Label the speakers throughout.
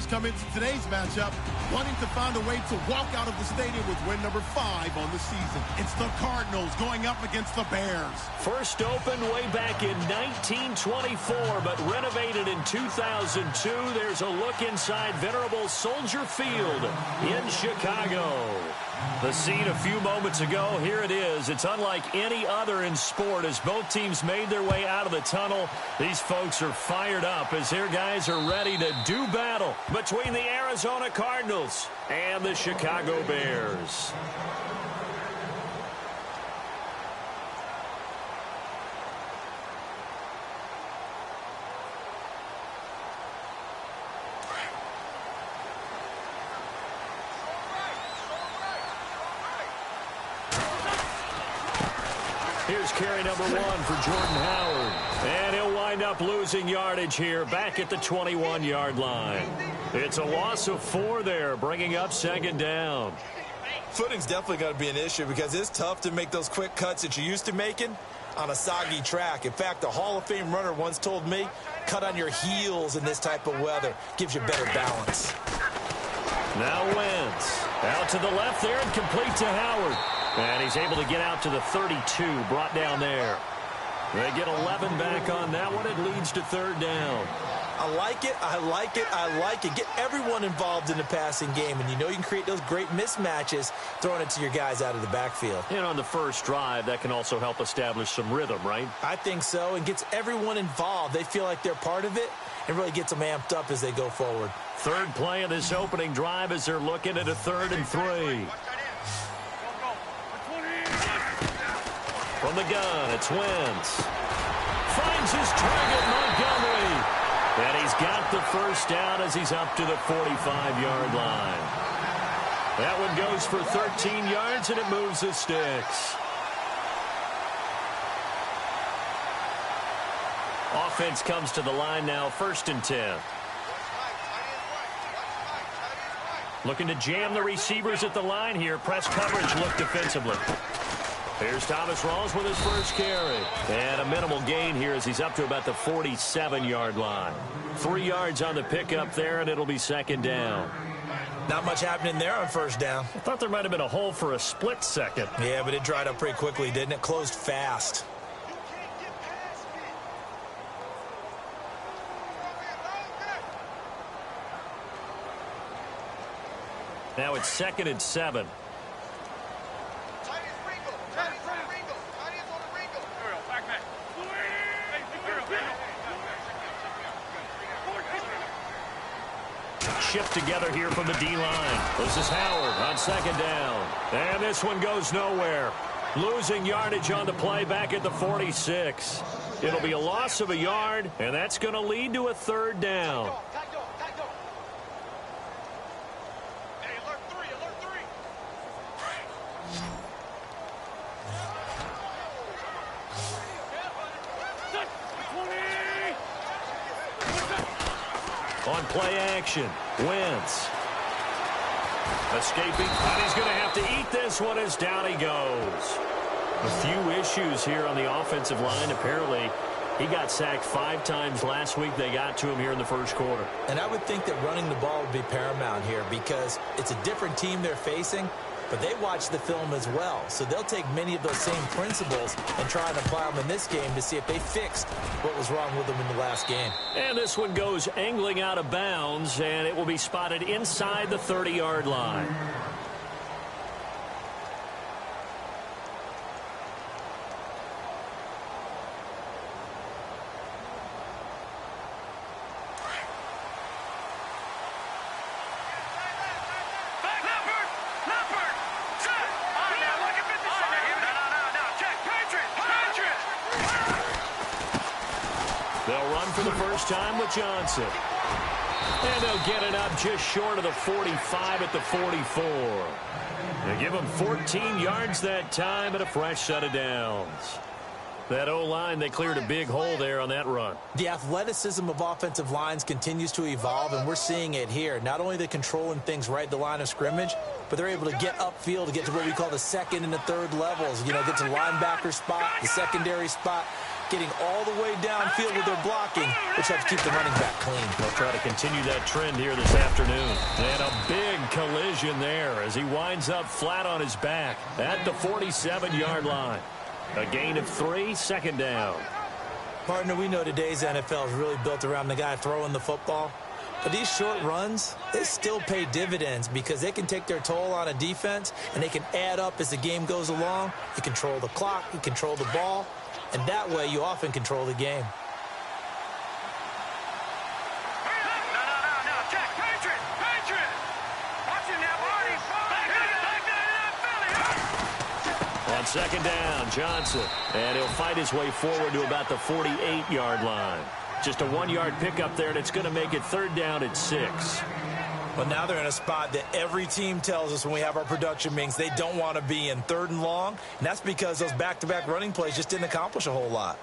Speaker 1: Bears come into today's matchup wanting to find a way to walk out of the stadium with win number 5 on the season. It's the Cardinals going up against the Bears.
Speaker 2: First opened way back in 1924, but renovated in 2002. There's a look inside venerable Soldier Field in Chicago. The scene a few moments ago, here it is. It's unlike any other in sport as both teams made their way out of the tunnel. These folks are fired up as their guys are ready to do battle between the Arizona Cardinals and the Chicago Bears. Here's carry number 1 for Jordan Howard. And he'll wind up losing yardage here back at the 21-yard line. It's a loss of 4 there, bringing up second down.
Speaker 3: Footing's definitely going to be an issue because it's tough to make those quick cuts that you're used to making on a soggy track. In fact, a Hall of Fame runner once told me, cut on your heels in this type of weather. Gives you better balance.
Speaker 2: Now Wentz. Out to the left there and complete to Howard. And he's able to get out to the 32, brought down there. They get 11 back on that one. It leads to third down.
Speaker 3: I like it, I like it, I like it. Get everyone involved in the passing game, and you know you can create those great mismatches throwing it to your guys out of the backfield.
Speaker 2: And on the first drive, that can also help establish some rhythm, right?
Speaker 3: I think so, and gets everyone involved. They feel like they're part of it, and really gets them amped up as they go forward.
Speaker 2: Third play of this opening drive as they're looking at a 3rd and 3. From the gun, it's Wentz. Finds his target, Montgomery. And he's got the first down as he's up to the 45-yard line. That one goes for 13 yards, and it moves the sticks. Offense comes to the line now, 1st and 10. Looking to jam the receivers at the line here. Press coverage look defensively. Here's Thomas Rawls with his first carry. And a minimal gain here as he's up to about the 47-yard line. 3 yards on the pickup there, and it'll be second down.
Speaker 3: Not much happening there on first down.
Speaker 2: I thought there might have been a hole for a split second.
Speaker 3: Yeah, but it dried up pretty quickly, didn't it? Closed fast.
Speaker 2: Now it's 2nd and 7. Shift together here from the D-line. This is Howard on second down. And this one goes nowhere. Losing yardage on the play back at the 46. It'll be a loss of a yard, and that's going to lead to a third down. On play action, Wentz. Escaping, and he's going to have to eat this one as down he goes. A few issues here on the offensive line. Apparently, he got sacked 5 times last week. They got to him here in the first quarter.
Speaker 3: And I would think that running the ball would be paramount here because it's a different team they're facing, but they watch the film as well. So they'll take many of those same principles and try and apply them in this game to see if they fixed what was wrong with them in the last game.
Speaker 2: And this one goes angling out of bounds, and it will be spotted inside the 30-yard line. For the first time with Johnson. And they'll get it up just short of the 45 at the 44. They give him 14 yards that time and a fresh set of downs. That O-line, they cleared a big hole there on that run.
Speaker 3: The athleticism of offensive lines continues to evolve, and we're seeing it here. Not only are they controlling things right at the line of scrimmage, but they're able to get upfield to get to what we call the second and the third levels. You know, get to the linebacker spot, the secondary spot. getting all the way downfield with their blocking, which helps keep the running back clean.
Speaker 2: They'll try to continue that trend here this afternoon. And a big collision there as he winds up flat on his back at the 47-yard line. A gain of 3, second down.
Speaker 3: Partner, we know today's NFL is really built around the guy throwing the football. But these short runs, they still pay dividends because they can take their toll on a defense, and they can add up as the game goes along. You control the clock, you control the ball, and that way you often control the game.
Speaker 2: On second down, Johnson. And he'll fight his way forward to about the 48-yard line. Just a 1-yard pickup there, and it's going to make it third down at 6.
Speaker 3: Well, now they're in a spot that every team tells us when we have our production meetings they don't want to be in, third and long. And that's because those back-to-back running plays just didn't accomplish a whole lot.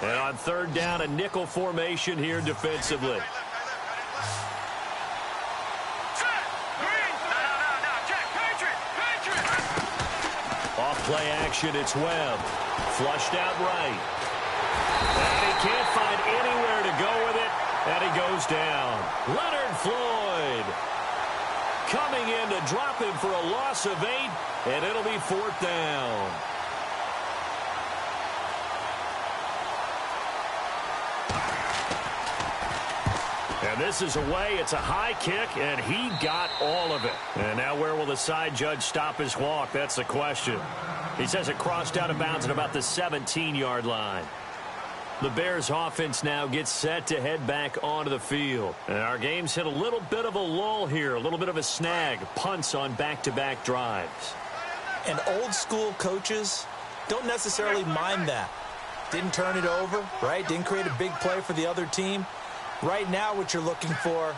Speaker 2: And on third down, a nickel formation here defensively. Off play action, it's Webb. Flushed out right. And he can't find anywhere to go with it, and he goes down. Leonard Floyd coming in to drop him for a loss of 8, and it'll be fourth down. And this is away. It's a high kick, and he got all of it. And now where will the side judge stop his walk? That's the question. He says it crossed out of bounds at about the 17-yard line. The Bears offense now gets set to head back onto the field. And our game's hit a little bit of a lull here, a little bit of a snag. Punts on back-to-back drives.
Speaker 3: And old-school coaches don't necessarily mind that. Didn't turn it over, right? Didn't create a big play for the other team. Right now what you're looking for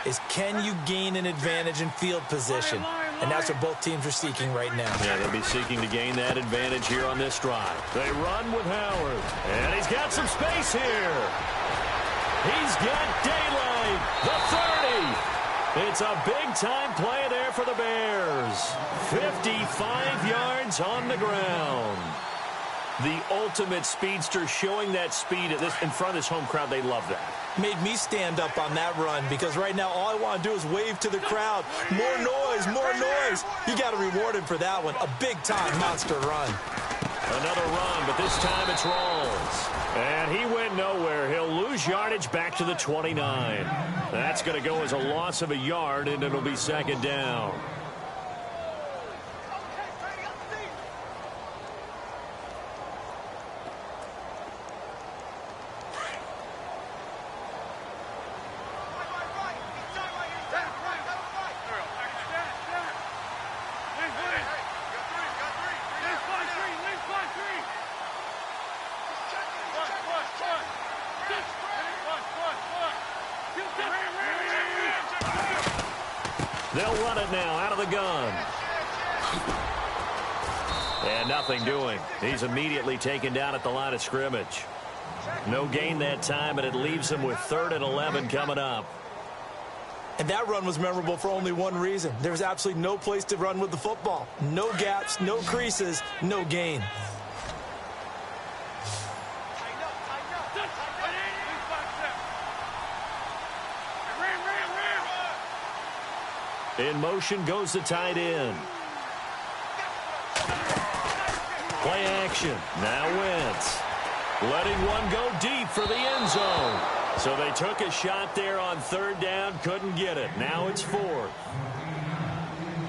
Speaker 3: is can you gain an advantage in field position? And that's what both teams are seeking right now.
Speaker 2: Yeah, they'll be seeking to gain that advantage here on this drive. They run with Howard. And he's got some space here. He's got daylight. The 30. It's a big-time play there for the Bears. 55 yards on the ground. The ultimate speedster showing that speed at this in front of this home crowd. They love that.
Speaker 3: Made me stand up on that run because right now all I want to do is wave to the crowd. More noise, more noise. You got to reward him for that one. A big-time monster run.
Speaker 2: Another run, but this time it's Rawls. And he went nowhere. He'll lose yardage back to the 29. That's going to go as a loss of a yard, and it'll be second down. They'll run it now out of the gun. And nothing doing. He's immediately taken down at the line of scrimmage. No gain that time, and it leaves him with 3rd and 11 coming up.
Speaker 3: And that run was memorable for only one reason. There was absolutely no place to run with the football. No gaps, no creases, no gain.
Speaker 2: In motion goes the tight end. Play action. Now Wentz. Letting one go deep for the end zone. So they took a shot there on 3rd down. Couldn't get it. Now it's 4th.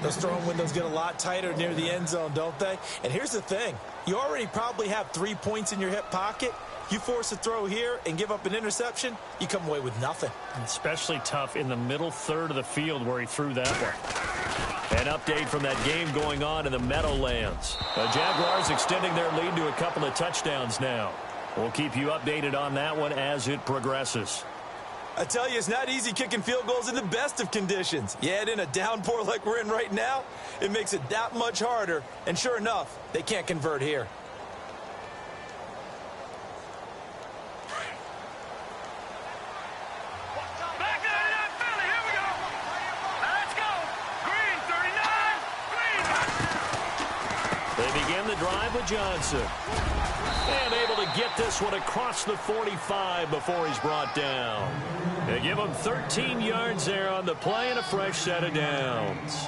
Speaker 3: Those throwing windows get a lot tighter near the end zone, don't they? And here's the thing. You already probably have 3 points in your hip pocket. You force a throw here and give up an interception, you come away with nothing.
Speaker 2: Especially tough in the middle third of the field where he threw that one. An update from that game going on in the Meadowlands. The Jaguars extending their lead to a couple of touchdowns now. We'll keep you updated on that one as it progresses.
Speaker 3: I tell you, it's not easy kicking field goals in the best of conditions. Yet in a downpour like we're in right now, it makes it that much harder. And sure enough, they can't convert here.
Speaker 2: begin the drive with Johnson. And able to get this one across the 45 before he's brought down. They give him 13 yards there on the play and a fresh set of downs.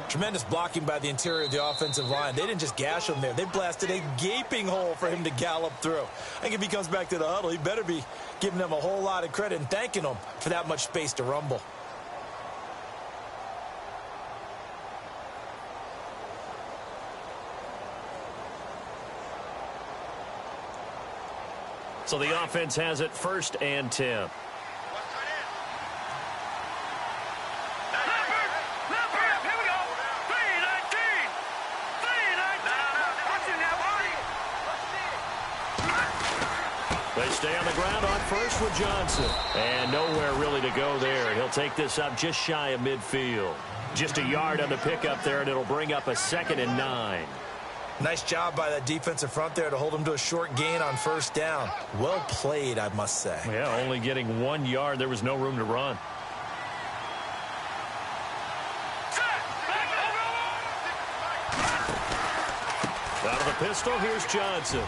Speaker 3: Tremendous blocking by the interior of the offensive line. They didn't just gash him there. They blasted a gaping hole for him to gallop through. I think if he comes back to the huddle, he better be giving them a whole lot of credit and thanking them for that much space to rumble.
Speaker 2: So the offense has it 1st and 10. They stay on the ground on 1st with Johnson. And nowhere really to go there. He'll take this up just shy of midfield. Just a yard on the pickup there, and it'll bring up a 2nd and 9.
Speaker 3: Nice job by that defensive front there to hold him to a short gain on 1st down. Well played, I must say.
Speaker 2: Yeah, only getting 1 yard. There was no room to run. Out of the pistol, here's Johnson.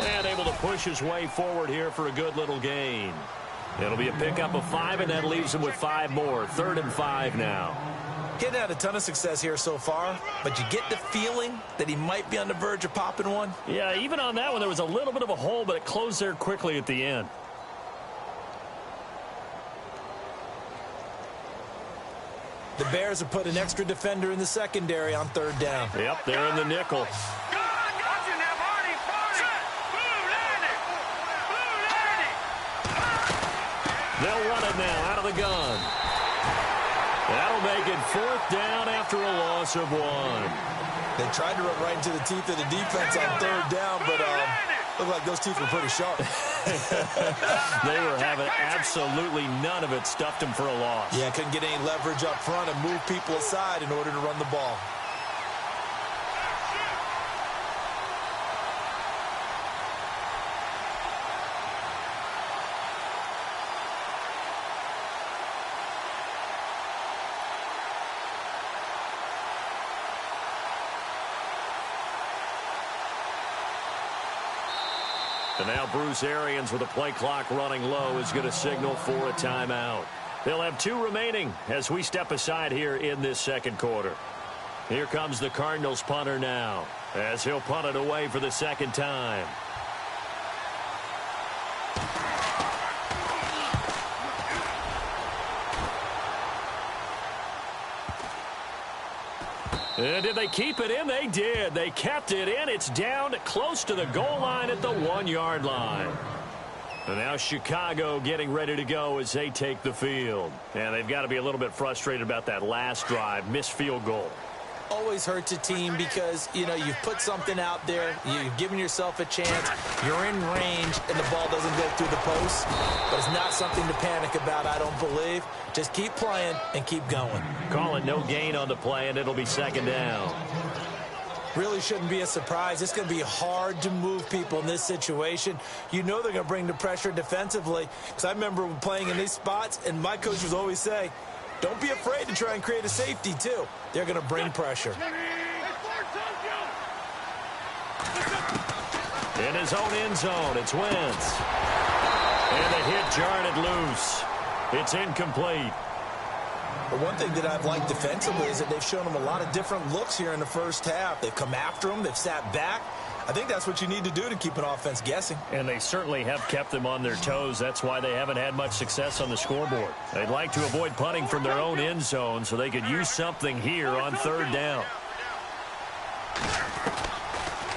Speaker 2: And able to push his way forward here for a good little gain. It'll be a pickup of 5, and that leaves him with 5 more. 3rd and 5 now.
Speaker 3: Getting had a ton of success here so far, but you get the feeling that he might be on the verge of popping one.
Speaker 2: Yeah, even on that one, there was a little bit of a hole, but it closed there quickly at the end.
Speaker 3: The Bears have put an extra defender in the secondary on 3rd down.
Speaker 2: Yep, they're in the nickel. They'll run it now out of the gun. That'll make it 4th down after a loss of 1.
Speaker 3: They tried to run right into the teeth of the defense on 3rd down, but looked like those teeth were pretty sharp.
Speaker 2: They were having absolutely none of it. Stuffed him for a loss.
Speaker 3: Yeah, couldn't get any leverage up front and move people aside in order to run the ball.
Speaker 2: And now Bruce Arians, with the play clock running low, is going to signal for a timeout. They'll have 2 remaining as we step aside here in this 2nd quarter. Here comes the Cardinals punter now, as he'll punt it away for the 2nd time. And did they keep it in? They did. They kept it in. It's down close to the goal line at the 1-yard line. And now Chicago getting ready to go as they take the field. And they've got to be a little bit frustrated about that last drive. Missed field goal.
Speaker 3: Always hurts a team because, you know, you've put something out there, you've given yourself a chance, you're in range, and the ball doesn't go through the post. But it's not something to panic about, I don't believe. Just keep playing and keep going.
Speaker 2: Call it no gain on the play, and it'll be 2nd down.
Speaker 3: Really shouldn't be a surprise. It's going to be hard to move people in this situation. You know they're going to bring the pressure defensively. Because I remember playing in these spots, and my coach would always say, don't be afraid to try and create a safety, too. They're going to bring pressure.
Speaker 2: In his own end zone, it's Wentz. And the hit jarred it loose. It's incomplete.
Speaker 3: But one thing that I've liked defensively is that they've shown them a lot of different looks here in the 1st half. They've come after them. They've sat back. I think that's what you need to do to keep an offense guessing.
Speaker 2: And they certainly have kept them on their toes. That's why they haven't had much success on the scoreboard. They'd like to avoid punting from their own end zone so they could use something here on 3rd down.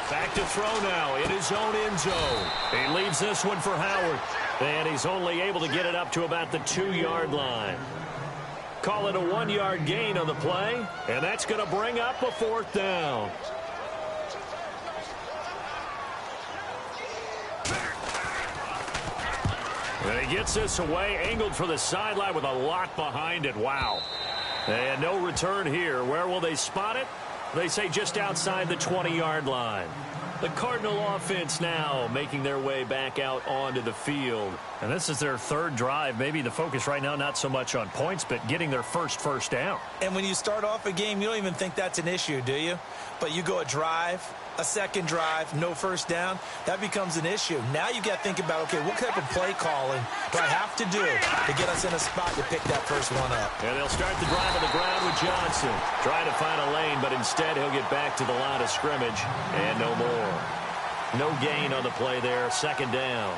Speaker 2: Back to throw now in his own end zone. He leaves this one for Howard. And he's only able to get it up to about the 2-yard line. Call it a 1-yard gain on the play. And that's going to bring up a 4th down. And he gets this away, angled for the sideline with a lot behind it. Wow. And no return here. Where will they spot it? They say just outside the 20-yard line. The Cardinal offense now making their way back out onto the field. And this is their third drive. Maybe the focus right now not so much on points, but getting their first down.
Speaker 3: And when you start off a game, you don't even think that's an issue, do you? But you go a drive, a second drive, no first down, that becomes an issue. Now you got to think about, okay, what type of play calling do I have to do to get us in a spot to pick that first one up?
Speaker 2: And they'll start the drive on the ground with Johnson. Trying to find a lane, but instead he'll get back to the line of scrimmage and no more. No gain on the play there, second down.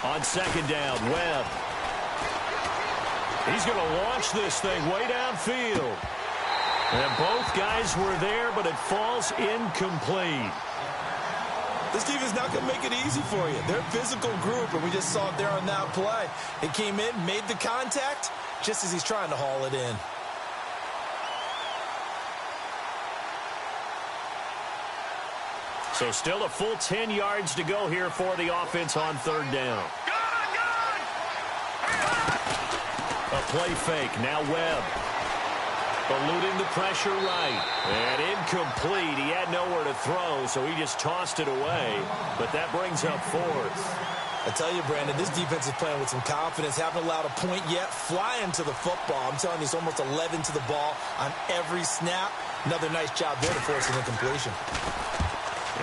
Speaker 2: On second down, Webb. He's going to launch this thing way downfield. And both guys were there, but it falls incomplete.
Speaker 3: This defense is not going to make it easy for you. They're a physical group, and we just saw it there on that play. It came in, made the contact, just as he's trying to haul it in.
Speaker 2: So still a full 10 yards to go here for the offense on third down. A play fake. Now Webb. Eluding the pressure right. And incomplete. He had nowhere to throw, so he just tossed it away. But that brings up fourth.
Speaker 3: I tell you, Brandon, this defense is playing with some confidence. Haven't allowed a point yet. Flying to the football. I'm telling you, it's almost 11 to the ball on every snap. Another nice job there to force an incompletion.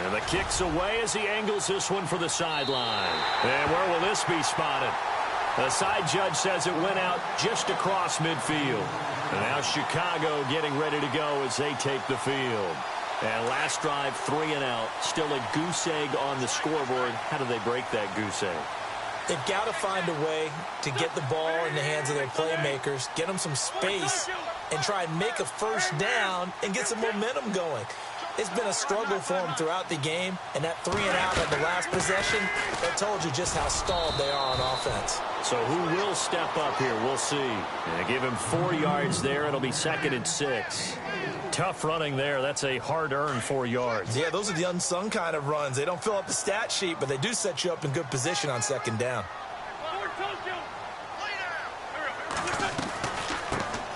Speaker 2: And the kick's away as he angles this one for the sideline. And where will this be spotted? The side judge says it went out just across midfield. And now Chicago getting ready to go as they take the field. And last drive, 3 and out. Still a goose egg on the scoreboard. How do they break that goose egg?
Speaker 3: They've got to find a way to get the ball in the hands of their playmakers, get them some space, and try and make a first down and get some momentum going. It's been a struggle for them throughout the game, and that 3 and out at the last possession, that told you just how stalled they are on offense.
Speaker 2: So who will step up here? We'll see. And give him 4 yards there. It'll be 2nd and 6. Tough running there. That's a hard-earned 4 yards.
Speaker 3: Yeah, those are the unsung kind of runs. They don't fill up the stat sheet, but they do set you up in good position on second down.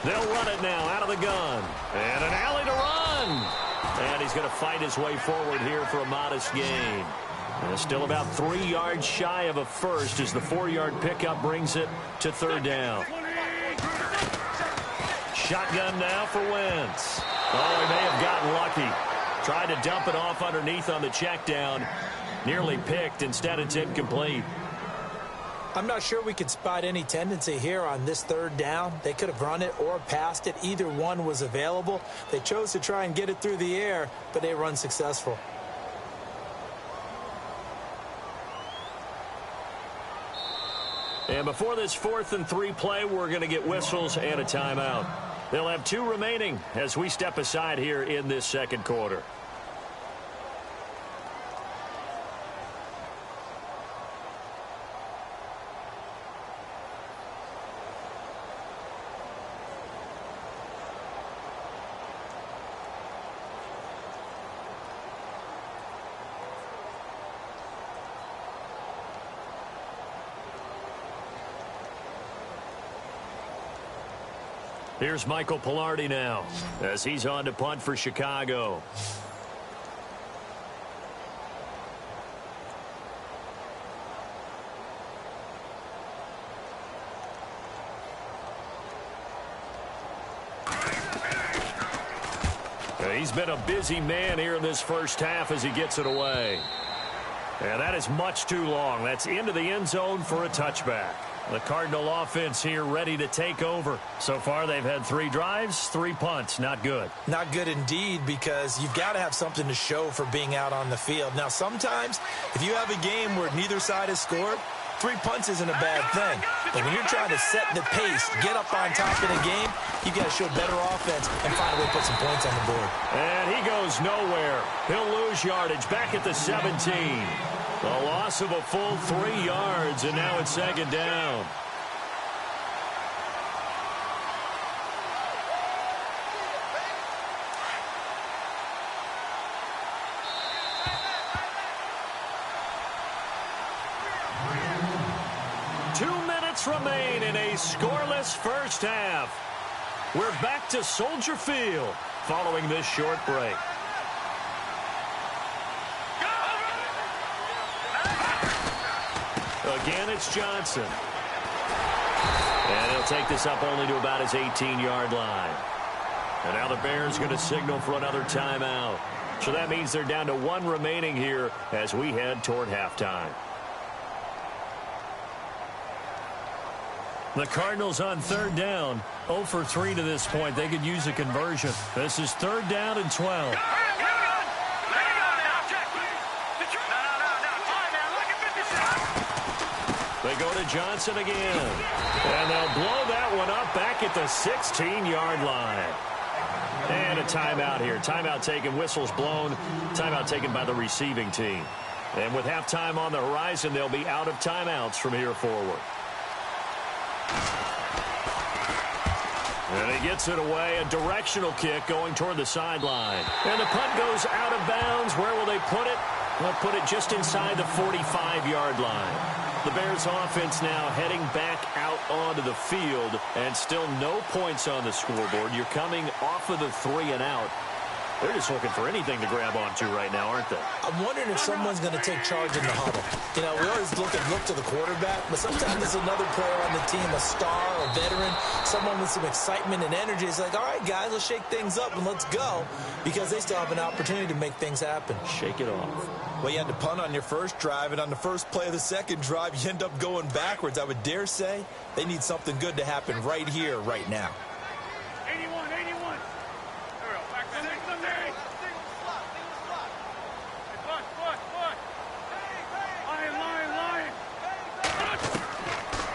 Speaker 2: They'll run it now out of the gun. And an alley to run. And he's going to fight his way forward here for a modest gain. And still about 3 yards shy of a first as the 4-yard pickup brings it to third down. Shotgun now for Wentz. Oh, he may have gotten lucky. Tried to dump it off underneath on the check down. Nearly picked. Instead, it's incomplete.
Speaker 3: I'm not sure we could spot any tendency here on this third down. They could have run it or passed it. Either one was available. They chose to try and get it through the air, but they run successful.
Speaker 2: And before this 4th and 3 play, we're going to get whistles and a timeout. They'll have 2 remaining as we step aside here in this second quarter. Here's Michael Pilardi now as he's on to punt for Chicago. He's been a busy man here in this first half as he gets it away. And that is much too long. That's into the end zone for a touchback. The Cardinal offense here ready to take over. So far, they've had 3 drives, 3 punts. Not good.
Speaker 3: Not good indeed, because you've got to have something to show for being out on the field. Now, sometimes, if you have a game where neither side has scored, 3 punts isn't a bad thing. But when you're trying to set the pace, get up on top of the game, you've got to show better offense and find a way to put some points on the board.
Speaker 2: And he goes nowhere. He'll lose yardage back at the 17. The loss of a full 3 yards, and now it's 2nd down. minutes remain in a scoreless first half. We're back to Soldier Field following this short break. Again, it's Johnson. And he'll take this up only to about his 18-yard line. And now the Bears going to signal for another timeout. So that means they're down to 1 remaining here as we head toward halftime. The Cardinals on 3rd down, 0 for 3 to this point. They could use a conversion. This is 3rd down and 12. They go to Johnson again. And they'll blow that one up back at the 16-yard line. And a timeout here. Timeout taken, whistles blown. Timeout taken by the receiving team. And with halftime on the horizon, they'll be out of timeouts from here forward. And he gets it away, a directional kick going toward the sideline. And the punt goes out of bounds. Where will they put it? They'll put it just inside the 45-yard line. The Bears offense now heading back out onto the field, and still no points on the scoreboard. You're coming off of the 3 and out. They're just looking for anything to grab onto right now, aren't they?
Speaker 3: I'm wondering if someone's going to take charge in the huddle. You know, we always look to the quarterback, but sometimes there's another player on the team, a star, a veteran, someone with some excitement and energy. It's like, all right, guys, let's shake things up and let's go, because they still have an opportunity to make things happen.
Speaker 2: Shake it off.
Speaker 3: Well, you had to punt on your first drive, and on the first play of the second drive, you end up going backwards. I would dare say they need something good to happen right here, right now.
Speaker 4: 81.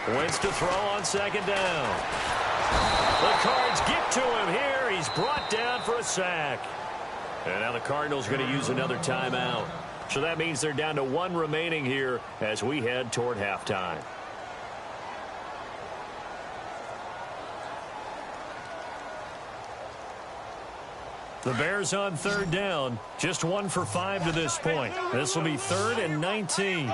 Speaker 2: Wins to throw on 2nd down. The Cards get to him here. He's brought down for a sack. And now the Cardinals going to use another timeout. So that means they're down to 1 remaining here as we head toward halftime. The Bears on 3rd down. Just 1 for 5 to this point. This will be 3rd and 19.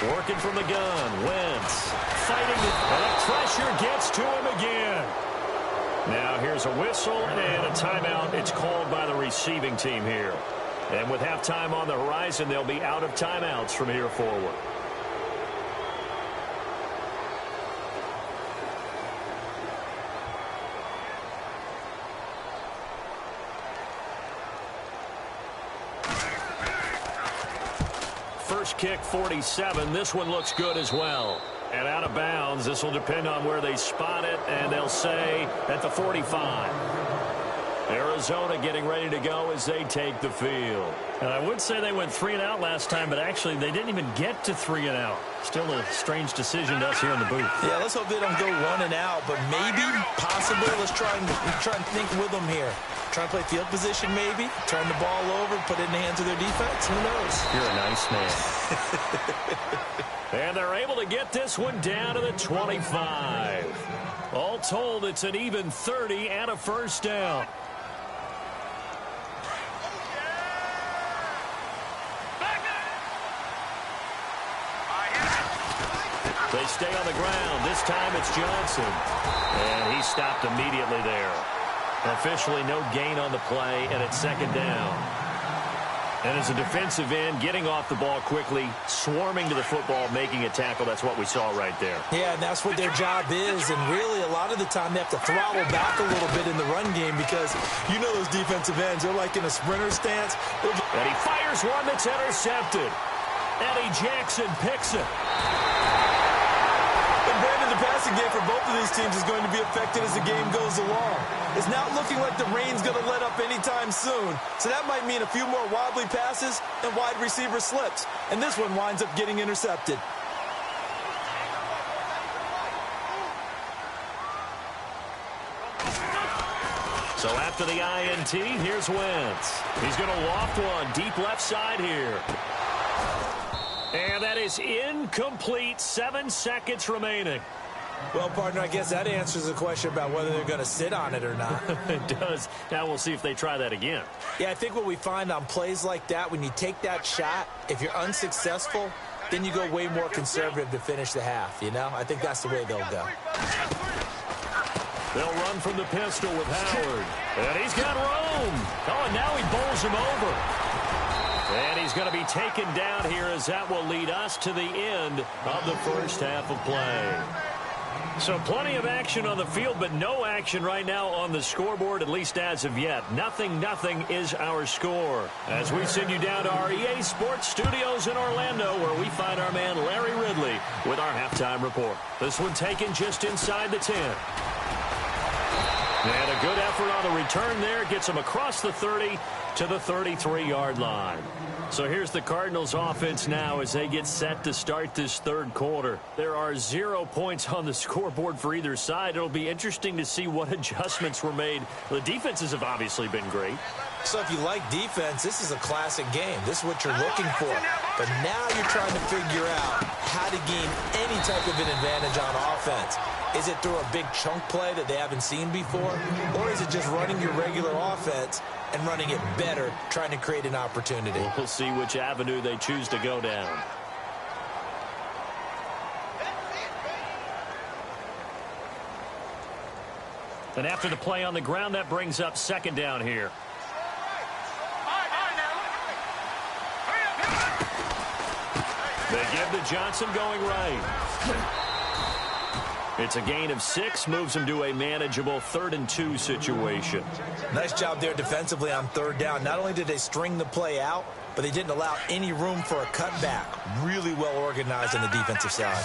Speaker 2: Working from the gun, Wentz fighting, and the pressure gets to him again. Now here's a whistle and a timeout. It's called by the receiving team here. And with halftime on the horizon, they'll be out of timeouts from here forward. First kick, 47. This one looks good as well. And out of bounds, this will depend on where they spot it, and they'll say at the 45. Arizona getting ready to go as they take the field. And I would say they went 3 and out last time, but actually they didn't even get to 3 and out. Still a strange decision to us here in the booth.
Speaker 3: Yeah, let's hope they don't go 1 and out, but maybe, possibly, let's try and think with them here. Try and play field position maybe, turn the ball over, put it in the hands of their defense. Who knows?
Speaker 2: You're a nice man. And they're able to get this one down to the 25. All told, it's an even 30 and a first down. They stay on the ground. This time it's Johnson. And he stopped immediately there. Officially no gain on the play, and it's 2nd down. And as a defensive end, getting off the ball quickly, swarming to the football, making a tackle, that's what we saw right there.
Speaker 3: Yeah, and that's what their job is. And really, a lot of the time, they have to throttle back a little bit in the run game because you know those defensive ends, they're like in a sprinter stance.
Speaker 2: And he fires one that's intercepted. Eddie Jackson picks it.
Speaker 3: The passing game for both of these teams is going to be affected as the game goes along. It's not looking like the rain's going to let up anytime soon, so that might mean a few more wobbly passes and wide receiver slips, and this one winds up getting intercepted.
Speaker 2: So after the INT, here's Wentz. He's going to loft one deep left side here. And that is incomplete. 7 seconds remaining.
Speaker 3: Well, partner, I guess that answers the question about whether they're going to sit on it or not.
Speaker 2: It does. Now we'll see if they try that again.
Speaker 3: Yeah, I think what we find on plays like that, when you take that shot, if you're unsuccessful, then you go way more conservative to finish the half, you know? I think that's the way they'll go.
Speaker 2: They'll run from the pistol with Howard. And he's got room. Oh, and now he bowls him over. And he's going to be taken down here as that will lead us to the end of the first half of play. So plenty of action on the field, but no action right now on the scoreboard, at least as of yet. 0-0 is our score. As we send you down to our EA Sports Studios in Orlando, where we find our man Larry Ridley with our halftime report. This one taken just inside the 10. And a good effort on the return there. Gets him across the 30 to the 33-yard line. So here's the Cardinals offense now as they get set to start this third quarter. There are 0 points on the scoreboard for either side. It'll be interesting to see what adjustments were made. The defenses have obviously been great.
Speaker 3: So if you like defense, this is a classic game. This is what you're looking for. But now you're trying to figure out how to gain any type of an advantage on offense. Is it through a big chunk play that they haven't seen before? Or is it just running your regular offense and running it better, trying to create an opportunity?
Speaker 2: We'll see which avenue they choose to go down. And after the play on the ground, that brings up second down here. They give to Johnson going right. It's a gain of 6, moves him to a manageable 3rd and 2 situation.
Speaker 3: Nice job there defensively on third down. Not only did they string the play out, but they didn't allow any room for a cutback. Really well organized on the defensive side.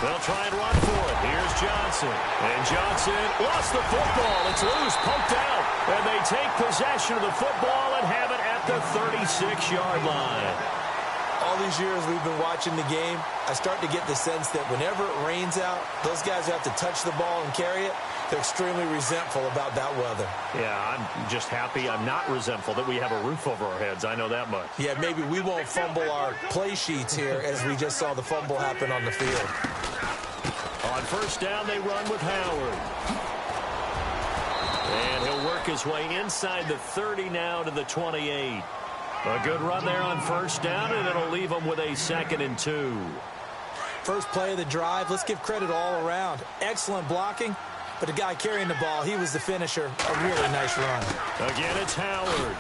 Speaker 2: They'll try and run for it. Here's Johnson. And Johnson lost the football. It's loose, poked out. And they take possession of the football and have it at the 36-yard line.
Speaker 3: All these years we've been watching the game, I start to get the sense that whenever it rains out, those guys who have to touch the ball and carry it, they're extremely resentful about that weather.
Speaker 2: Yeah, I'm just happy I'm not resentful that we have a roof over our heads. I know that much.
Speaker 3: Yeah, maybe we won't fumble our play sheets here as we just saw the fumble happen on the field.
Speaker 2: On first down, they run with Howard. And he'll work his way inside the 30 now to the 28. A good run there on first down, and it'll leave him with a 2nd and 2.
Speaker 3: First play of the drive, let's give credit all around. Excellent blocking, but the guy carrying the ball, he was the finisher. A really nice run.
Speaker 2: Again, it's Howard.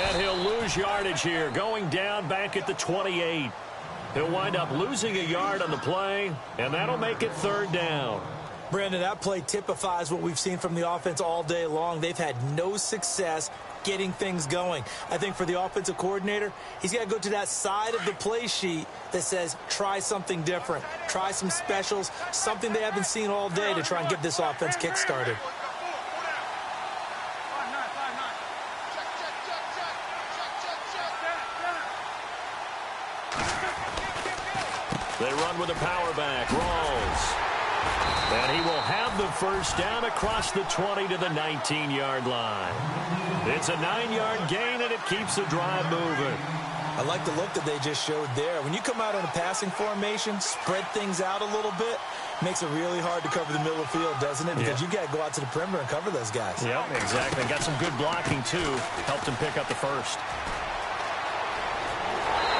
Speaker 2: And he'll lose yardage here, going down back at the 28. He'll wind up losing a yard on the play, and that'll make it 3rd down.
Speaker 3: Brandon, that play typifies what we've seen from the offense all day long. They've had no success getting things going. I think for the offensive coordinator, he's got to go to that side of the play sheet that says try something different, try some specials, something they haven't seen all day to try and get this offense kick-started.
Speaker 2: They run with a power back. Rawls. And he will have the first down across the 20 to the 19-yard line. It's a 9-yard gain, and it keeps the drive moving.
Speaker 3: I like the look that they just showed there. When you come out in a passing formation, spread things out a little bit, makes it really hard to cover the middle of the field, doesn't it? Because you got to go out to the perimeter and cover those guys.
Speaker 2: Yep, exactly. Got some good blocking, too. Helped him pick up the first.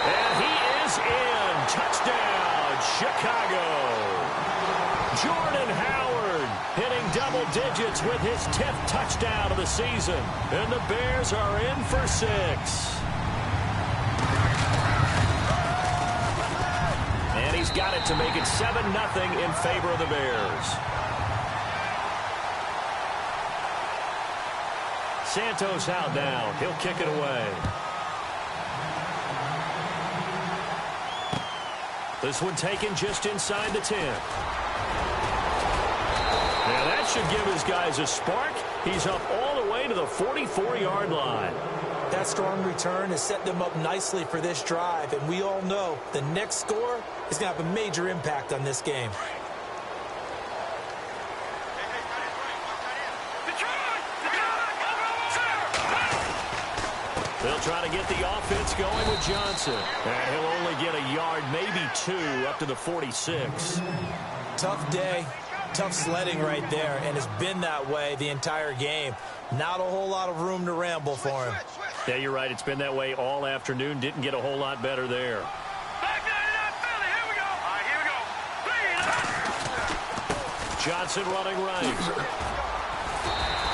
Speaker 2: And he is in. Touchdown, Chicago. Jordan Howard hitting double digits with his 10th touchdown of the season. And the Bears are in for 6. And he's got it to make it 7-0 in favor of the Bears. Santos out now. He'll kick it away. This one taken just inside the 10. Now that should give his guys a spark. He's up all the way to the 44-yard line.
Speaker 3: That strong return has set them up nicely for this drive, and we all know the next score is going to have a major impact on this game.
Speaker 2: They'll try to get the offense going with Johnson. And he'll only get a yard, maybe 2, up to the 46.
Speaker 3: Tough day, tough sledding right there, and it's been that way the entire game. Not a whole lot of room to ramble for him.
Speaker 2: Yeah, you're right. It's been that way all afternoon. Didn't get a whole lot better there. Johnson running right.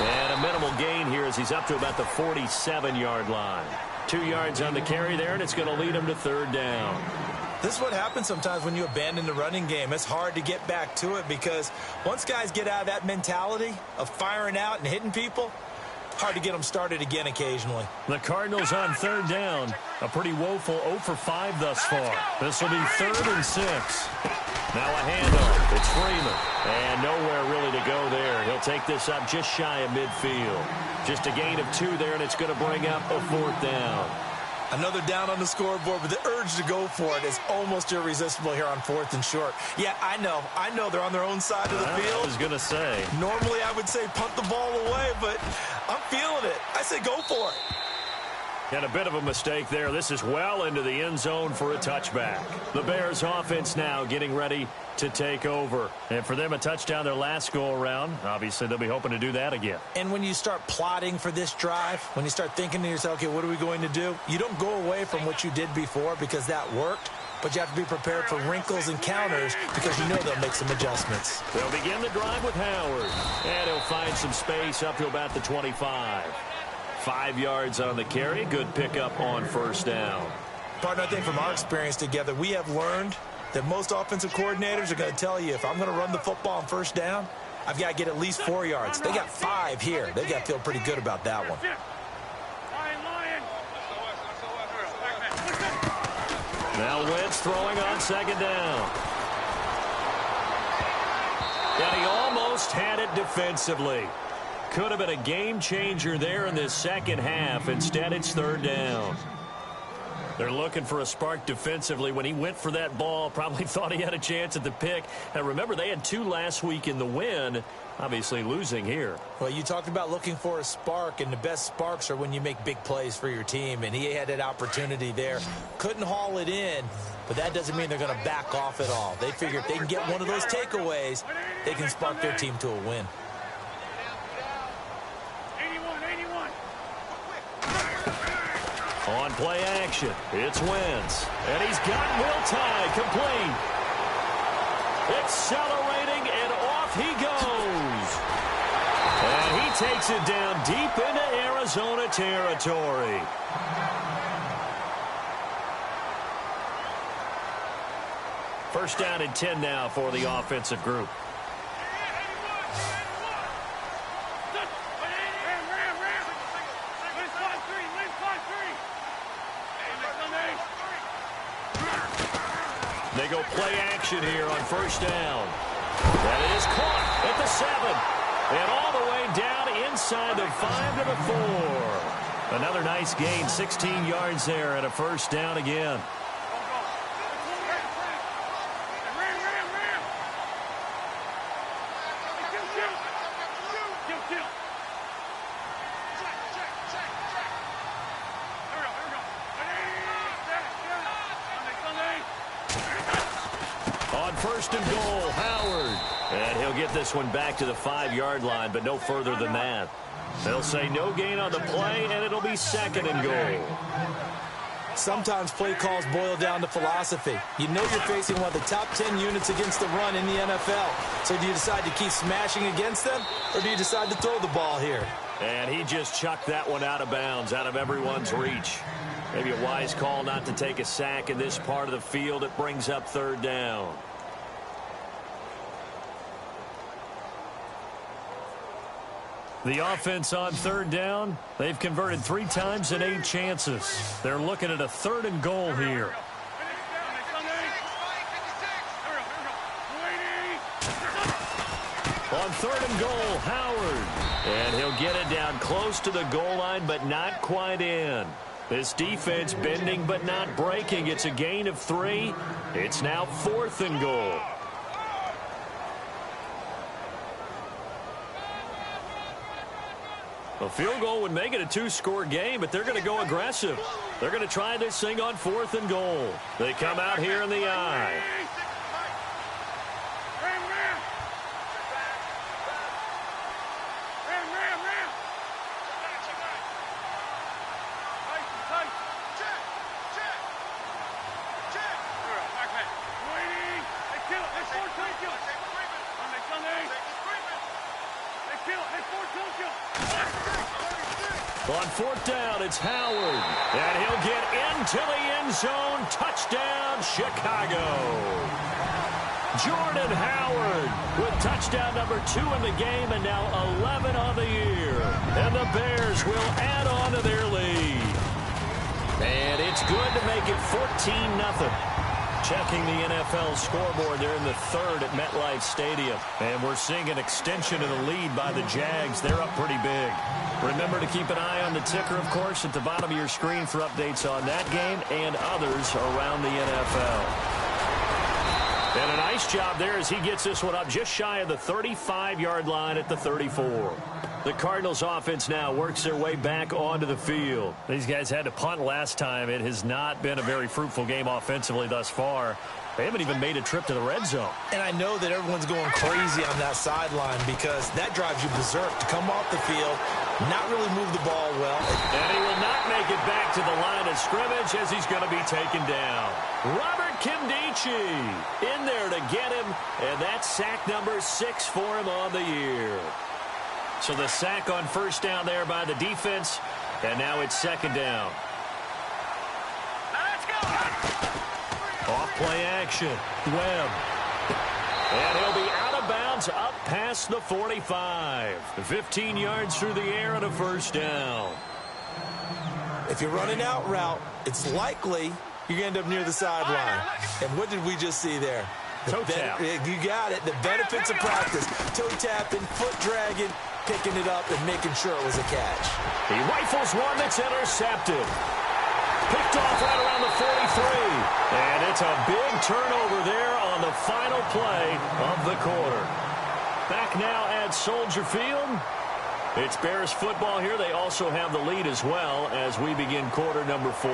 Speaker 2: And a minimal gain here as he's up to about the 47-yard line. 2 yards on the carry there, and it's going to lead him to 3rd down.
Speaker 3: This is what happens sometimes when you abandon the running game. It's hard to get back to it because once guys get out of that mentality of firing out and hitting people, hard to get them started again occasionally.
Speaker 2: The Cardinals on 3rd down. A pretty woeful 0 for 5 thus far. This will be 3rd and 6. Now a handoff. It's Freeman. And nowhere really to go there. He'll take this up just shy of midfield. Just a gain of 2 there, and it's going to bring up a 4th down.
Speaker 3: Another down on the scoreboard, but the urge to go for it is almost irresistible here on 4th and short. Yeah, I know they're on their own side of the field.
Speaker 2: I was going to say.
Speaker 3: Normally I would say punt the ball away, but I'm feeling it. I say go for it.
Speaker 2: And a bit of a mistake there. This is well into the end zone for a touchback. The Bears offense now getting ready to take over. And for them, a touchdown their last go-around. Obviously, they'll be hoping to do that again.
Speaker 3: And when you start plotting for this drive, when you start thinking to yourself, okay, what are we going to do? You don't go away from what you did before because that worked. But you have to be prepared for wrinkles and counters because you know they'll make some adjustments.
Speaker 2: They'll begin the drive with Howard. And he'll find some space up to about the 25. 5 yards on the carry. Good pickup on 1st down.
Speaker 3: Partner, I think from our experience together, we have learned that most offensive coordinators are going to tell you if I'm going to run the football on 1st down, I've got to get at least 4 yards. They got 5 here. They got to feel pretty good about that one.
Speaker 2: Now Wentz throwing on 2nd down. And he almost had it defensively. Could have been a game changer there in this second half. Instead, it's 3rd down. They're looking for a spark defensively. When he went for that ball, probably thought he had a chance at the pick. And remember, they had 2 last week in the win, obviously losing here.
Speaker 3: Well, you talked about looking for a spark, and the best sparks are when you make big plays for your team, and he had that opportunity there. Couldn't haul it in, but that doesn't mean they're going to back off at all. They figure if they can get one of those takeaways, they can spark their team to a win.
Speaker 2: On play action, it's Wentz. And he's got Will Tye complete. Accelerating, and off he goes. And he takes it down deep into Arizona territory. First down and 10 now for the offensive group. They go play action here on 1st down. That is caught at the 7. And all the way down inside the 5 to the 4. Another nice gain, 16 yards there and a 1st down again. On 1st and goal, Howard. And he'll get this one back to the 5-yard line, but no further than that. They'll say no gain on the play, and it'll be 2nd and goal.
Speaker 3: Sometimes play calls boil down to philosophy. You know you're facing one of the top 10 units against the run in the NFL. So do you decide to keep smashing against them, or do you decide to throw the ball here?
Speaker 2: And he just chucked that one out of bounds, out of everyone's reach. Maybe a wise call not to take a sack in this part of the field. It brings up 3rd down. The offense on 3rd down, they've converted 3 times in 8 chances. They're looking at a 3rd and goal here. On 3rd and goal, Howard. And he'll get it down close to the goal line, but not quite in. This defense bending but not breaking. It's a gain of 3. It's now 4th and goal. A field goal would make it a two-score game, but they're going to go aggressive. They're going to try this thing on 4th and goal. They come out here in the I. On 4th down, it's Howard. And he'll get into the end zone. Touchdown, Chicago. Jordan Howard with touchdown number 2 in the game and now 11 on the year. And the Bears will add on to their lead. And it's good to make it 14-0. Checking the NFL scoreboard, they're in the 3rd at MetLife Stadium. And we're seeing an extension of the lead by the Jags. They're up pretty big. Remember to keep an eye on the ticker, of course, at the bottom of your screen for updates on that game and others around the NFL. And a nice job there as he gets this one up just shy of the 35-yard line at the 34. The Cardinals offense now works their way back onto the field. These guys had to punt last time. It has not been a very fruitful game offensively thus far. They haven't even made a trip to the red zone.
Speaker 3: And I know that everyone's going crazy on that sideline because that drives you berserk to come off the field, not really move the ball well.
Speaker 2: And he will not make it back to the line of scrimmage as he's going to be taken down. Robert Kimdichie in there to get him, and that's sack number 6 for him on the year. So the sack on 1st down there by the defense, and now it's 2nd down.
Speaker 4: Let's go.
Speaker 2: Off play action. Webb. And he'll be out of bounds up past the 45. 15 yards through the air and a 1st down.
Speaker 3: If you're running out route, it's likely you're going to end up near the sideline. And what did we just see there?
Speaker 2: Toe tap.
Speaker 3: You got it. The benefits of practice. Toe tapping, foot dragging, picking it up, and making sure it was a catch.
Speaker 2: He rifles one that's intercepted. Picked off right around the 43. And it's a big turnover there on the final play of the quarter. Back now at Soldier Field. It's Bears football here. They also have the lead as well as we begin quarter number 4.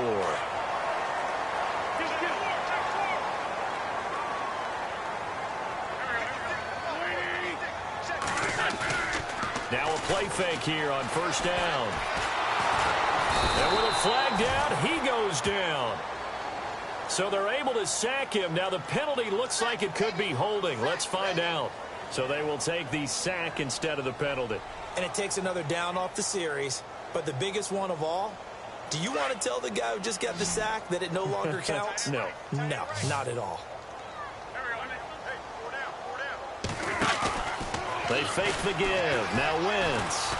Speaker 2: Now a play fake here on 1st down. And with a flag down, he goes down. So they're able to sack him. Now the penalty looks like it could be holding. Let's find out. So they will take the sack instead of the penalty.
Speaker 3: And it takes another down off the series. But the biggest one of all, do you want to tell the guy who just got the sack that it no longer counts?
Speaker 2: No.
Speaker 3: No, not at all.
Speaker 2: They fake the give. Now Wentz.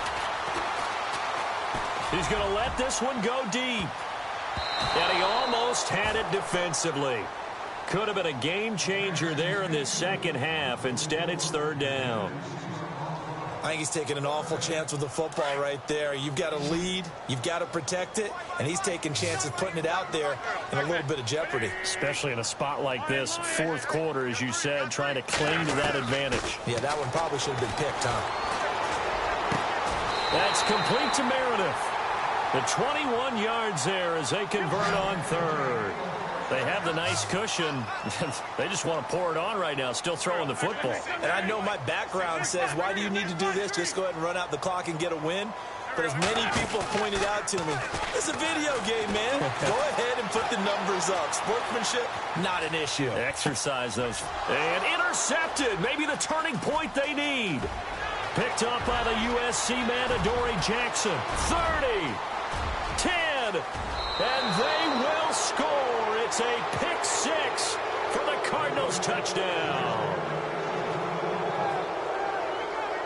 Speaker 2: He's going to let this one go deep. And he almost had it defensively. Could have been a game changer there in this second half. Instead, it's 3rd down.
Speaker 3: I think he's taking an awful chance with the football right there. You've got to lead. You've got to protect it. And he's taking chances putting it out there in a little bit of jeopardy.
Speaker 2: Especially in a spot like this, 4th quarter, as you said, trying to cling to that advantage.
Speaker 3: Yeah, that one probably should have been picked, huh?
Speaker 2: That's complete to Meredith. The 21 yards there as they convert on 3rd. They have the nice cushion. They just want to pour it on right now, still throwing the football.
Speaker 3: And I know my background says, why do you need to do this? Just go ahead and run out the clock and get a win. But as many people have pointed out to me, it's a video game, man. Go ahead and put the numbers up. Sportsmanship, not an issue.
Speaker 2: Exercise those. And intercepted. Maybe the turning point they need. Picked up by the USC man, Adoree Jackson. 30. 10. And they will score. It's a pick 6 for the Cardinals touchdown.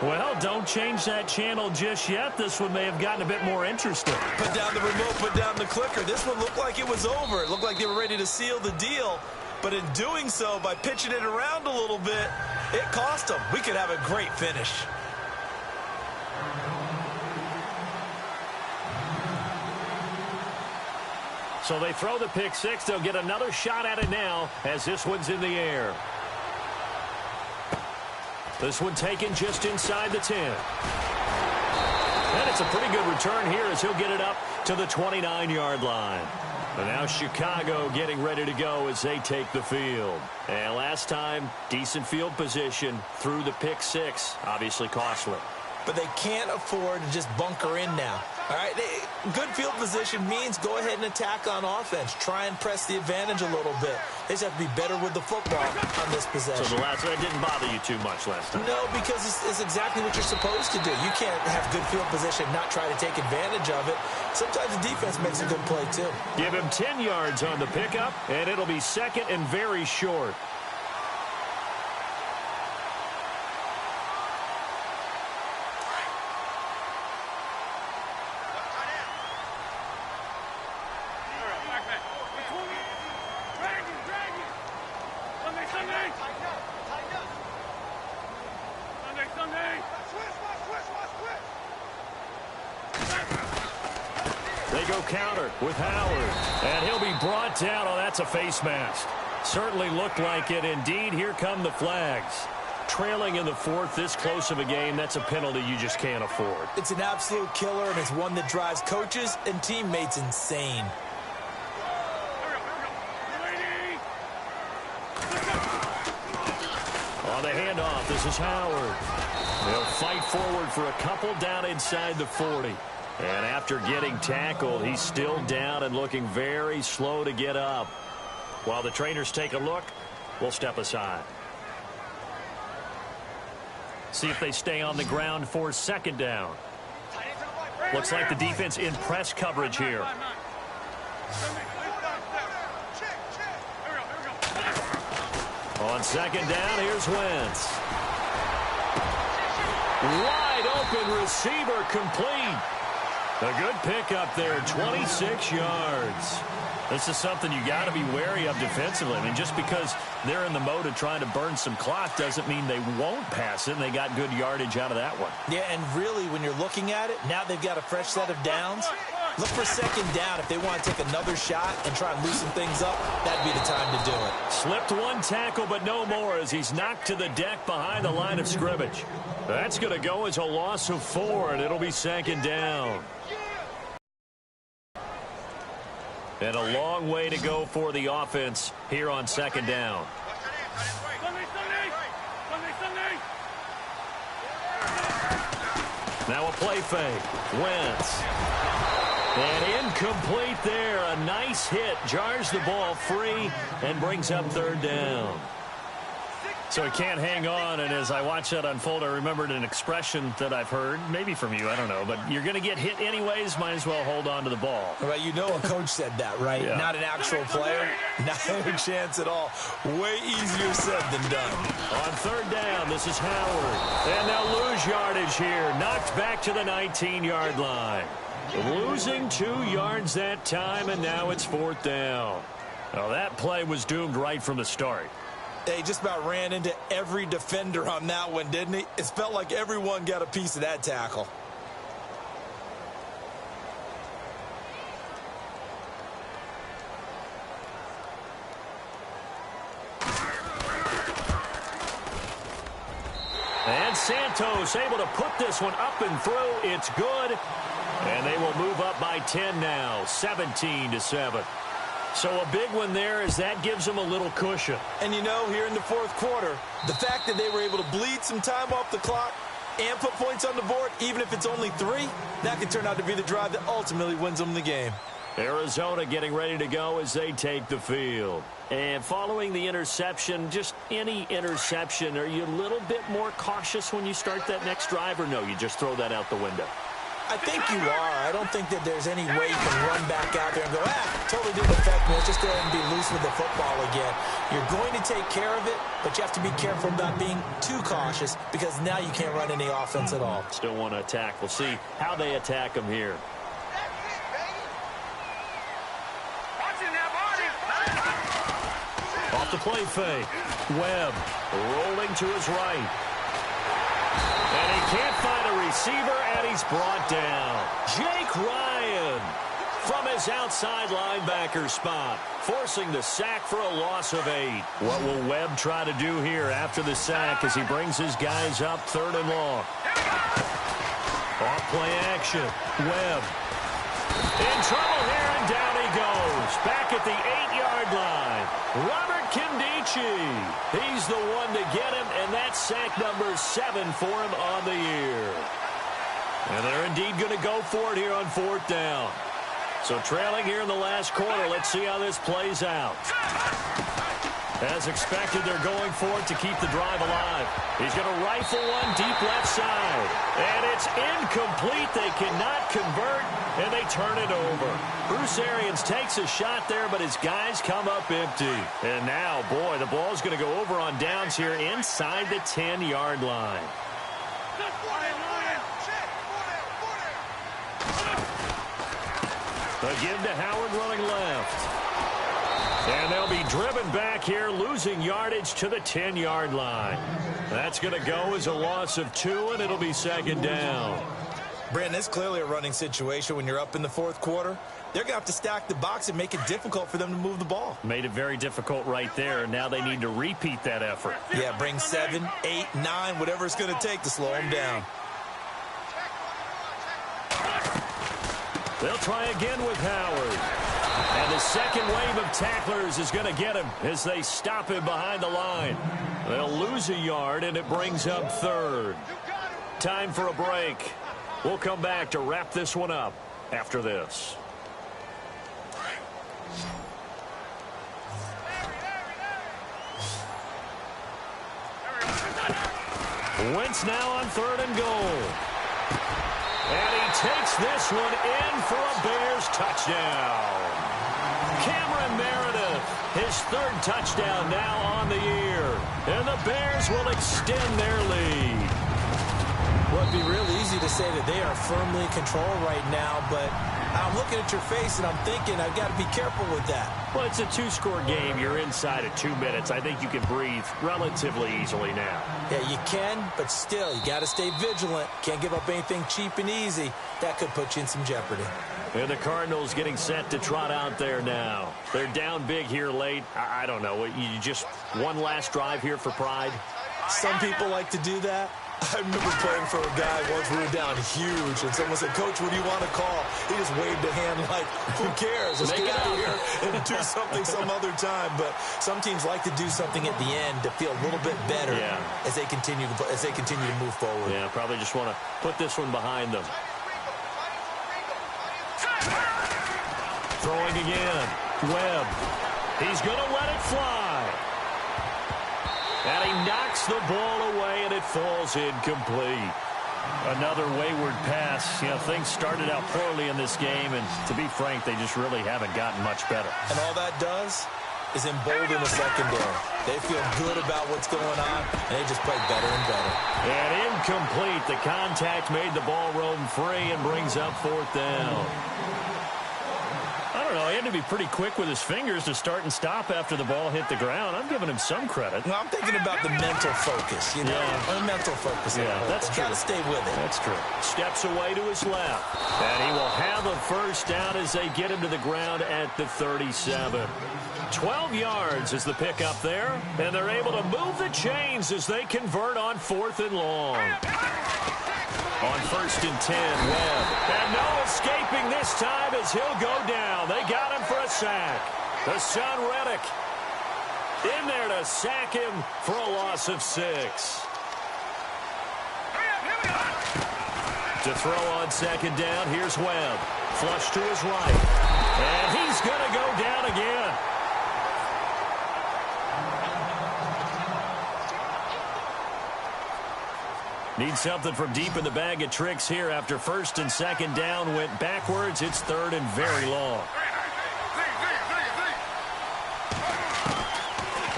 Speaker 2: Well, don't change that channel just yet. This one may have gotten a bit more interesting.
Speaker 3: Put down the remote, put down the clicker. This one looked like it was over. It looked like they were ready to seal the deal. But in doing so, by pitching it around a little bit, it cost them. We could have a great finish.
Speaker 2: So they throw the pick 6. They'll get another shot at it now as this one's in the air. This one taken just inside the 10. And it's a pretty good return here as he'll get it up to the 29-yard line. And now Chicago getting ready to go as they take the field. And last time, decent field position through the pick six. Obviously costly.
Speaker 3: But they can't afford to just bunker in now. All right, good field position means go ahead and attack on offense. Try and press the advantage a little bit. They just have to be better with the football on this possession.
Speaker 2: So that didn't bother you too much last time?
Speaker 3: No, because it's exactly what you're supposed to do. You can't have good field position, not try to take advantage of it. Sometimes the defense makes a good play, too.
Speaker 2: Give him 10 yards on the pickup, and it'll be second and very short. They go counter with Howard, and he'll be brought down. Oh, that's a face mask. Certainly looked like it. Indeed, here come the flags. Trailing in the fourth, this close of a game, that's a penalty you just can't afford.
Speaker 3: It's an absolute killer, and it's one that drives coaches and teammates insane.
Speaker 2: On the handoff, this is Howard. They'll fight forward for a couple down inside the 40. And after getting tackled, he's still down and looking very slow to get up. While the trainers take a look, we'll step aside. See if they stay on the ground for second down. Looks like the defense in press coverage here. On second down, here's Wentz. Wide open receiver complete. A good pickup there, 26 yards. This is something you got to be wary of defensively. I mean, just because they're in the mode of trying to burn some clock doesn't mean they won't pass it, and they got good yardage out of that one.
Speaker 3: Yeah, and really, when you're looking at it, now they've got a fresh set of downs. Look for second down if they want to take another shot and try and loosen things up. That'd be the time to do it.
Speaker 2: Slipped one tackle, but no more as he's knocked to the deck behind the line of scrimmage. That's going to go as a loss of 4, and it'll be second down. And a long way to go for the offense here on second down. Now a play fake. Wentz. And incomplete there. A nice hit. Jars the ball free and brings up third down. So he can't hang on, and as I watch that unfold, I remembered an expression that I've heard, maybe from you, I don't know, but you're going to get hit anyways, might as well hold on to the ball.
Speaker 3: Well, you know a coach said that, right?
Speaker 2: Yeah.
Speaker 3: Not an actual player. Not a chance at all. Way easier said than done.
Speaker 2: On third down, this is Howard. And they'll lose yardage here. Knocked back to the 19-yard line. Losing 2 yards that time, and now it's fourth down. Well, that play was doomed right from the start.
Speaker 3: He just about ran into every defender on that one, didn't he? It felt like everyone got a piece of that tackle.
Speaker 2: And Santos able to put this one up and through. It's good. And they will move up by 10 now, 17-7. So a big one there as that gives them a little cushion.
Speaker 3: And you know, here in the fourth quarter, the fact that they were able to bleed some time off the clock and put points on the board, even if it's only 3, that could turn out to be the drive that ultimately wins them the game.
Speaker 2: Arizona getting ready to go as they take the field. And following the interception, just any interception, are you a little bit more cautious when you start that next drive, or no, you just throw that out the window?
Speaker 3: I think you are. I don't think that there's any way you can run back out there and go, totally didn't affect me. Let's just go ahead and be loose with the football again. You're going to take care of it, but you have to be careful about being too cautious because now you can't run any offense at all.
Speaker 2: Still want to attack. We'll see how they attack them here. Off the play fake. Webb rolling to his right. And he can't find a receiver, and he's brought down. Jake Ryan from his outside linebacker spot, forcing the sack for a loss of 8. What will Webb try to do here after the sack as he brings his guys up 3rd and long? Off play action. Webb. In trouble here, and down he goes. Back at the 8-yard line. Robert Kindici. He's the one to get him, and that's sack number 7 for him on the year. And they're indeed going to go for it here on 4th down. So trailing here in the last quarter. Let's see how this plays out. As expected, they're going for it to keep the drive alive. He's going to rifle one deep left side. And it's incomplete. They cannot convert, and they turn it over. Bruce Arians takes a shot there, but his guys come up empty. And now, boy, the ball's going to go over on downs here inside the 10-yard line. Again to Howard running left. And they'll be driven back here, losing yardage to the 10-yard line. That's going to go as a loss of 2, and it'll be 2nd down.
Speaker 3: Brandon, it's clearly a running situation when you're up in the 4th quarter. They're going to have to stack the box and make it difficult for them to move the ball.
Speaker 2: Made it very difficult right there. Now they need to repeat that effort.
Speaker 3: Yeah, bring 7, 8, 9, whatever it's going to take to slow them down.
Speaker 2: They'll try again with Howard. And the second wave of tacklers is going to get him as they stop him behind the line. They'll lose a yard, and it brings up 3rd. Time for a break. We'll come back to wrap this one up after this. Wentz now on 3rd and goal. And he takes this one in for a Bears touchdown. Cameron Meredith, his 3rd touchdown now on the year. And the Bears will extend their lead.
Speaker 3: Well, it'd be real easy to say that they are firmly in control right now, but I'm looking at your face and I'm thinking I've got to be careful with that.
Speaker 2: Well, it's a 2-score game. You're inside of 2 minutes. I think you can breathe relatively easily now.
Speaker 3: Yeah, you can, but still, you got to stay vigilant. Can't give up anything cheap and easy. That could put you in some jeopardy.
Speaker 2: And the Cardinals getting set to trot out there now. They're down big here late. I don't know. You just one last drive here for pride?
Speaker 3: Some people like to do that. I remember playing for a guy once we were down huge, and someone said, "Coach, what do you want to call?" He just waved a hand like, "Who cares? Let's get out of here and do something some other time." But some teams like to do something at the end to feel a little bit better as they continue to move forward.
Speaker 2: Yeah, probably just want to put this one behind them. Throwing again. Webb. He's going to let it fly. And he knocks the ball away, and it falls incomplete. Another wayward pass. You know, things started out poorly in this game, and to be frank, they just really haven't gotten much better.
Speaker 3: And all that does is embolden the secondary. They feel good about what's going on, and they just play better and better.
Speaker 2: And incomplete. The contact made the ball roam free and brings up 4th down. I don't know. He had to be pretty quick with his fingers to start and stop after the ball hit the ground. I'm giving him some credit.
Speaker 3: Well, I'm thinking about the mental focus, you know.
Speaker 2: Yeah.
Speaker 3: The mental focus.
Speaker 2: Yeah, that's true.
Speaker 3: Got to stay with it.
Speaker 2: That's true. Steps away to his left. And he will have a 1st down as they get him to the ground at the 37. 12 yards is the pickup there. And they're able to move the chains as they convert on 4th and long. On 1st and 10, Webb. And no escaping this time as he'll go down. They got him for a sack. Hassan Reddick in there to sack him for a loss of 6. To throw on 2nd down, here's Webb. Flush to his right. And he's going to go down again. Need something from deep in the bag of tricks here after 1st and 2nd down went backwards. It's 3rd and very long.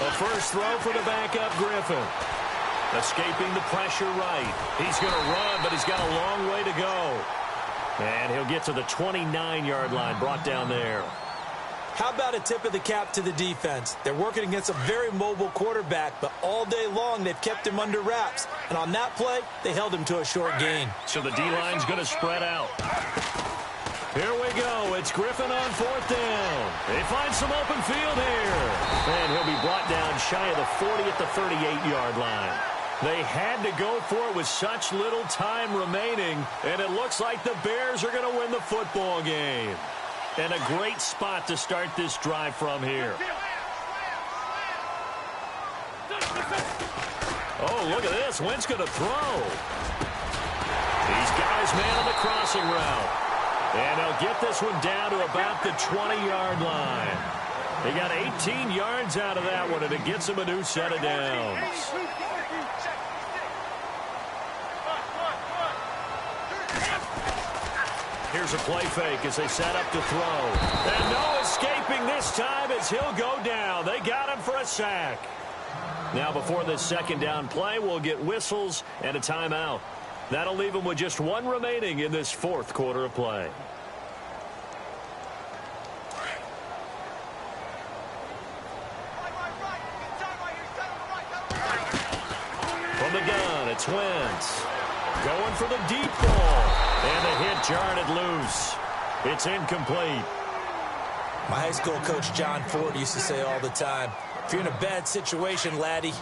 Speaker 2: A first throw for the backup Griffin. Escaping the pressure right. He's going to run, but he's got a long way to go. And he'll get to the 29-yard line, brought down there.
Speaker 3: How about a tip of the cap to the defense? They're working against a very mobile quarterback, but all day long they've kept him under wraps. And on that play, they held him to a short gain.
Speaker 2: So the D-line's going to spread out. Here we go. It's Griffin on 4th down. They find some open field here. And he'll be brought down shy of the 40 at the 38-yard line. They had to go for it with such little time remaining, and it looks like the Bears are going to win the football game. And a great spot to start this drive from here. Oh, look at this. Wentz going to throw. He's got his man on the crossing route. And they'll get this one down to about the 20-yard line. They got 18 yards out of that one, and it gets them a new set of downs. Here's a play fake as they set up to throw. And no escaping this time as he'll go down. They got him for a sack. Now before this second down play, we'll get whistles and a timeout. That'll leave them with just one remaining in this fourth quarter of play. From the gun, it's Wentz. Going for the deep ball. And the hit jarred it loose. It's incomplete.
Speaker 3: My high school coach, John Ford, used to say all the time, if you're in a bad situation, laddie,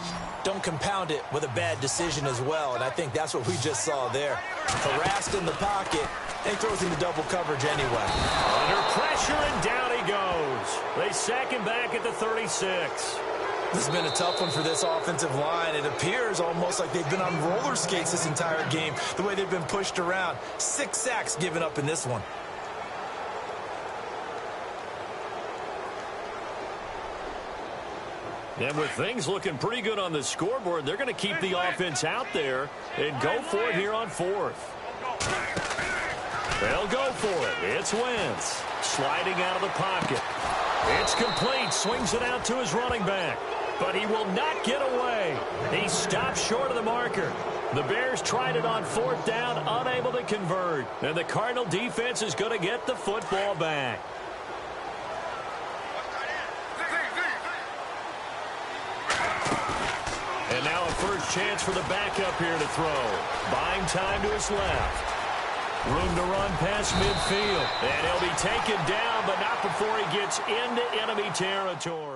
Speaker 3: don't compound it with a bad decision as well. And I think that's what we just saw there. Harassed in the pocket, and throws into double coverage anyway.
Speaker 2: Under pressure, and down he goes. They sack him back at the 36.
Speaker 3: This has been a tough one for this offensive line. It appears almost like they've been on roller skates this entire game, the way they've been pushed around. 6 sacks given up in this one.
Speaker 2: And with things looking pretty good on the scoreboard, they're going to keep the offense out there and go for it here on fourth. They'll go for it. It's Wentz sliding out of the pocket. It's complete. Swings it out to his running back. But he will not get away. He stopped short of the marker. The Bears tried it on fourth down, unable to convert. And the Cardinal defense is going to get the football back. And now a first chance for the backup here to throw. Buying time to his left. Room to run past midfield. And he'll be taken down, but not before he gets into enemy territory.